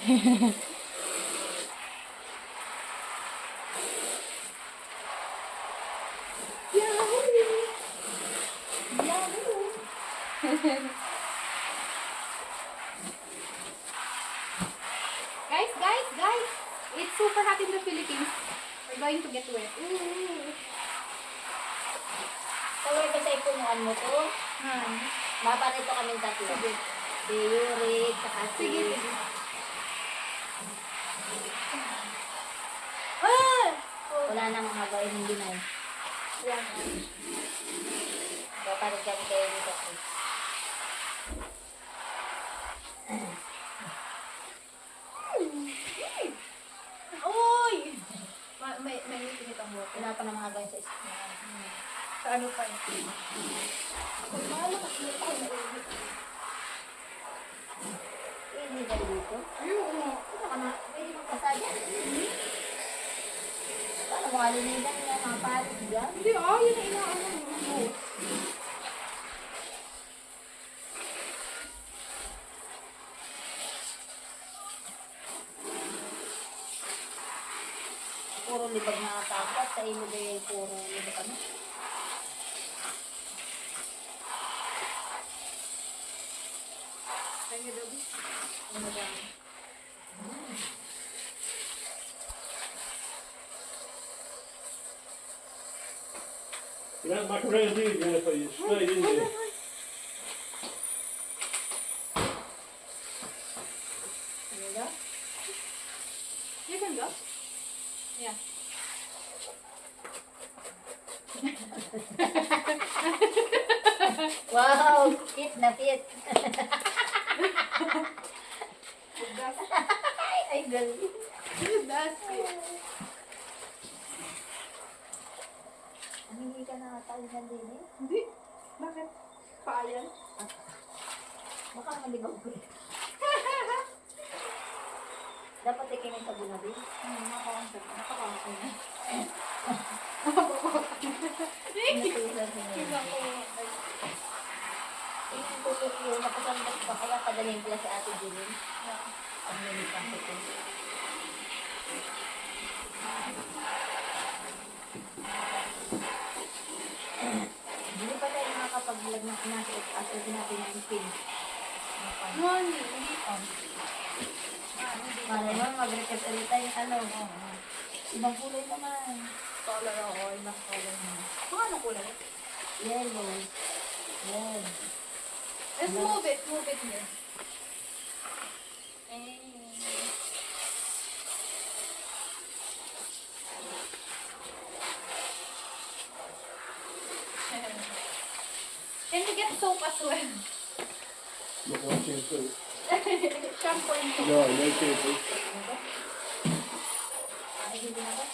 Guys! It's super hot in the Philippines. We're going to get wet. Kaway ka sa ipunuan mo to. Maparito kaming tatlo. Sige. Si Yuri, saka si... Sige. Wala nang mga gawin hindi na eh. Yan. Papalit kami kayo dito. Uy! May init ang buhok. Wala pa na mga gawin sa isip. Sa ano pa yun? Hindi ba dito? Ito ka na. Pwede magpasaya. Paano mo kalinigan niya mga palit dyan? Hindi, yun ang inaano mo. Puro libag na tapat. Sa ilo ba yung puro libag ano? Thank you, Dobby. Ano ba? You're not mucking around, do you, Jennifer? You stay in there. Ano ba? You can go. Yeah. Wow! Fit na fit! Ay, galing. That's it. Hindi ka nakatalihan din eh. Hindi. Bakit? Paayan? Baka maligaw ko eh. Dapat ikinig sa bunabi. Nakakawang na. Inutusan sa niya. Yung tutok yun, napasambas pa kaya padaling pala si Ate Julin. Ang nilipang tutok. Hindi pa tayo nakakapag-vlog ng pinasok after natin yung pin. Money. Malay mo, mag-request ulit tayo yung ano. Ibang kulay naman. Color ako. Ibang color mo. Mga anong kulay? Yellow. Red. Let's move it. Move it here. Can you get soap as well? Not watching food. Shampoo and soap. No, no shampoo. Ay, hindi na ba?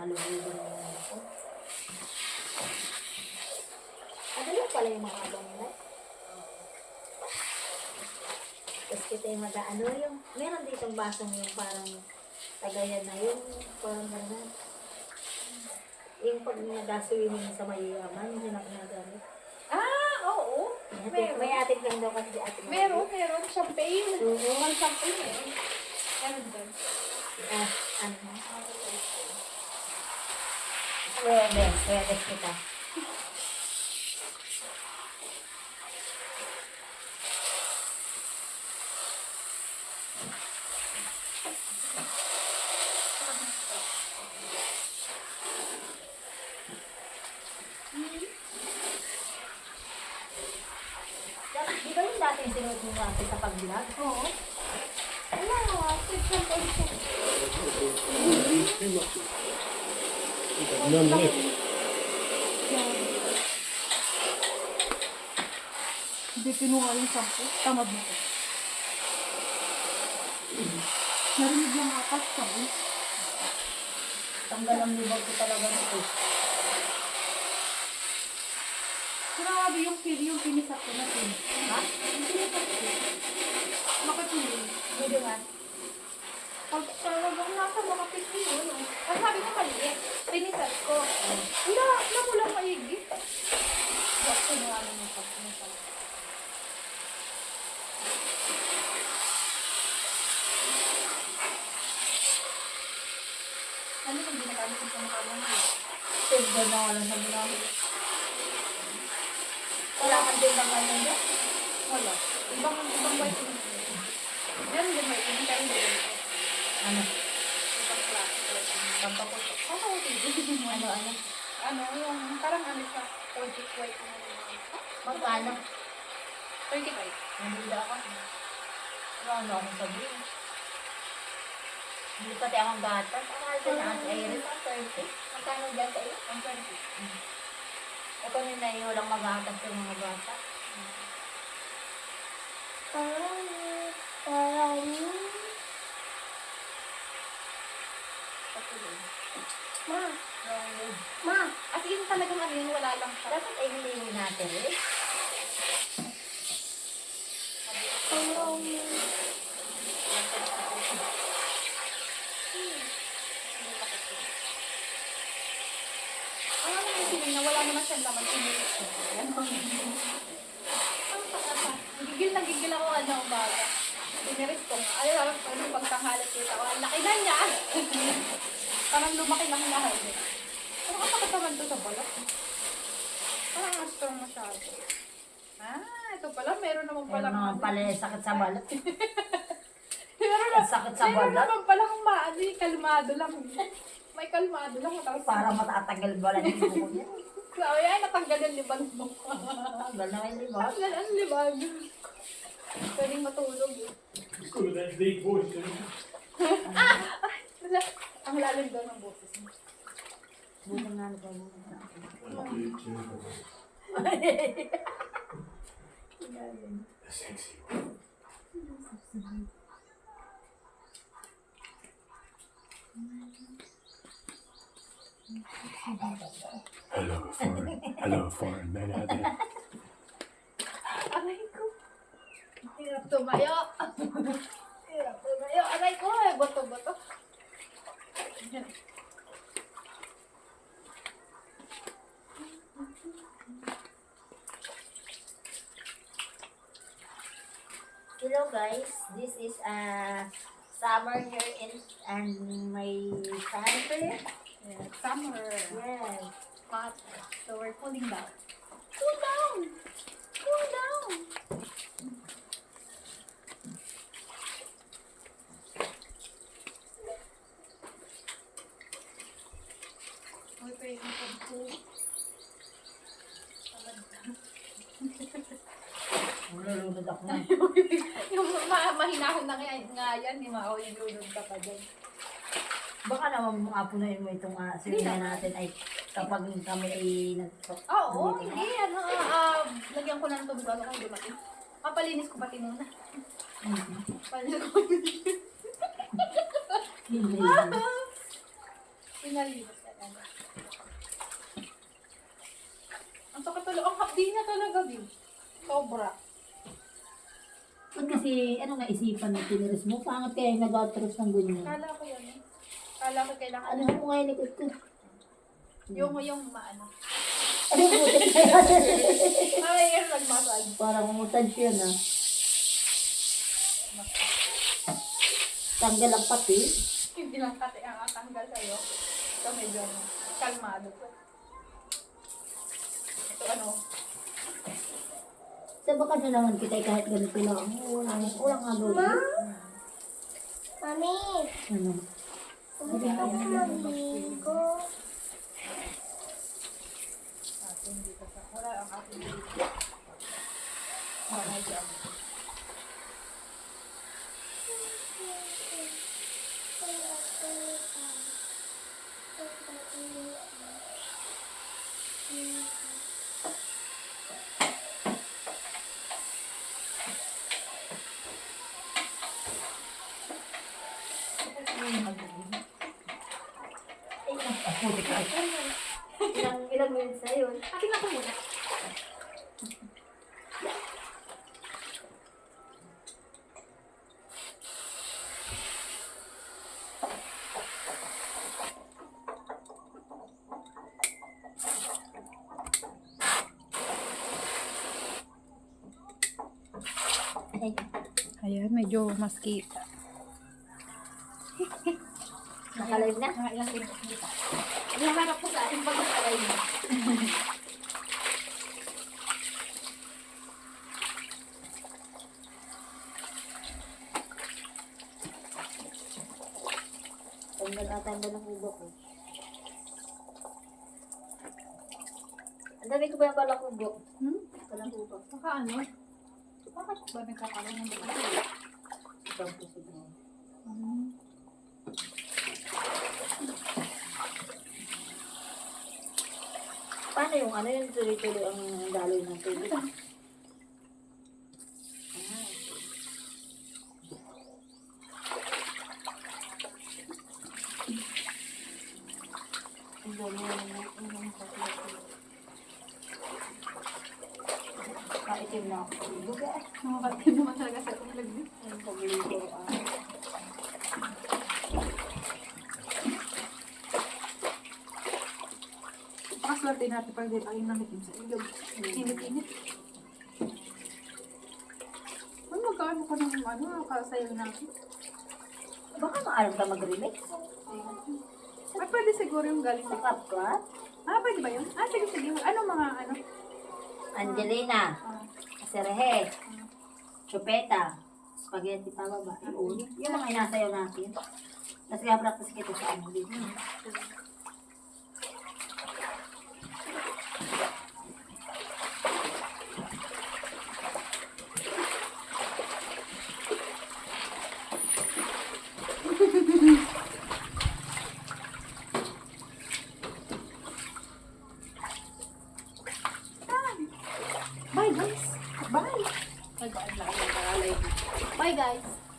Haluhin na yan ako. Adalo pala yung mga abangan. Tapos kita yung ano yung, meron ditong basong yung parang tagayan na yung parang gano'n. Yung pag nag-swimming sa mayayaman, yung nagamit. Oo. May atin lang daw kasi si ate. Meron. Champagne. Oo. One champagne eh. Meron doon. Ano? Pwede kita. Di ba yung dati yung sinuot mo natin sa pag-vlog? Oo. Wala. Champagne siya. Too much. You've got none left. Hindi kinuha yung shampoo. Tamad mo ko. Narinig lang atas sabi. Tanggal ang libag ko talaga nito. Grabe yung feel, yung pinisap ko na feel. Ha? Yung pinisap ko. Makapilin. Hindi nga. Pag talagang nasa mga pisil yun. Ang sabi ko maliit. Pinisap ko. Wala, nakulang maigi. Gusto mo namin yung pagpunta. Ano kung ginagamit yung pangkalan mo? Silver na wala sa mga. Wala kang din ng ano dyan? Wala. Ibang vitamin. Yan din may pinikain din. Ano? Ibang klase. Pampaputok. Ano ko din? Ano? Ano, yung parang ano siya. Project white na Magkano? 35. Nandila ako. Ano akong sabihin? Hindi pati akong gatas. Ang mahal ka na ang Iris. Ang 30. Magkano dyan sa iyo? Ang 20. Ito nila yung walang magatas yung mga bata. Ma, ma, as in talagang ano yun, wala lang siya. Dapat ay hindi natin eh. Ang ano yung feeling na wala naman siyang laman sinilis ko. Gigil na gigil ako ano umaga. Siniris ko nga. Ay, parang pagtanghalat kita ko. Ang laki na niya! Parang lumaki lang lahat. Pero kapag naman to sa balak. Parang ang strong masyado. Ito pala. Meron naman Meron pala. naman pala yung sakit sa balat. Meron Sakit sa meron balat. naman palang maano kalmado lang. May kalmado lang. Tapos Para matatagal balat yung buko niya. sabi ay natanggal yung libag mo. Tagal na yung liba. Tanggal ang libag. Pwedeng matulog eh. It's good with that deep voice, isn't it? Wala. Ang lalim daw ng boses mo. Buko nga na ba mo. Sexy. Hello, foreign man out there. Aray ko. Hirap tumayo. Hirap tumayo. Aray ko. Bato-bato. Hello guys, this is summer here in and my country. Yeah, summer. Yes. Hot. So we're cooling down. Cool down. Cool down. We're praying for cool. Nalulunod ako na. Yung mahinahon na nga yan, yung maululog ka pa dyan. Baka naman maapunayin mo itong sirina natin ay kapag kami ay Oo, hindi. Ano, lagyan ko na ng tubig bago kayo dumating. Papalinis ko pati muna. Palinis ko. Hindi. Pinalinis ka na. Ang sakit talaga. Ang hapdi na talaga, Bill. Sobra. Ba't kasi, ano naisipan na tiniris mo? Pangat kaya yung nag-atros ng ganyan. Kala ko yan eh. Kala ko kailangan. Ano mo nga yung likod ko? Yung maano. Ano mo kaya? Ay, yung nag-massage. Parang massage yun Tanggal ang pati. Hindi lang kati ang tanggal sa'yo. Ito medyo kalmado ko. Ito ano. Sa baka na naman kita kahit ganito lang. Walang agawin. Mami, Ano? gusto ko maligo. Atin dito sa. Wala ang atin dito. Wala dyan. Ilang minutes na yun? Atin ako muna. Ayun, medyo maski. Nakalive na? Mga ilang minutes dito. Yung harap ko sa ating pag-alay mo. Tanggal ng ubo ko. Ang dami ko ba yung palang ubo? Palang ubo. Saka ano? Bakit ba nagkakaroon ng dito? Ibang puso mo. Paano yung ano yung tuloy-tuloy ang daloy ng tubig? Ah, ang dami yung kaitim na ako. Buga. Nakakatim naman talaga sa ulag niyo. Ang paglito. Pakaswerte natin pag dito ay nangitim sa ilog. Init-init. Ay, magkaano ko ng ano, kasayaw natin. Baka maalam ka mag-remix? Ay, pwede siguro yung galing Sa sa... Kapwa? Pwede ba yun? Sige, sige. Ano mga ano? Angelina. Ah, Serhe. Chupeta. Spaghetti pababa. Yun. Yung mga inasayaw natin. Tapos kaya practice kita sa ano dito. Bye, guys. Bye. Bye, guys. Bye, guys.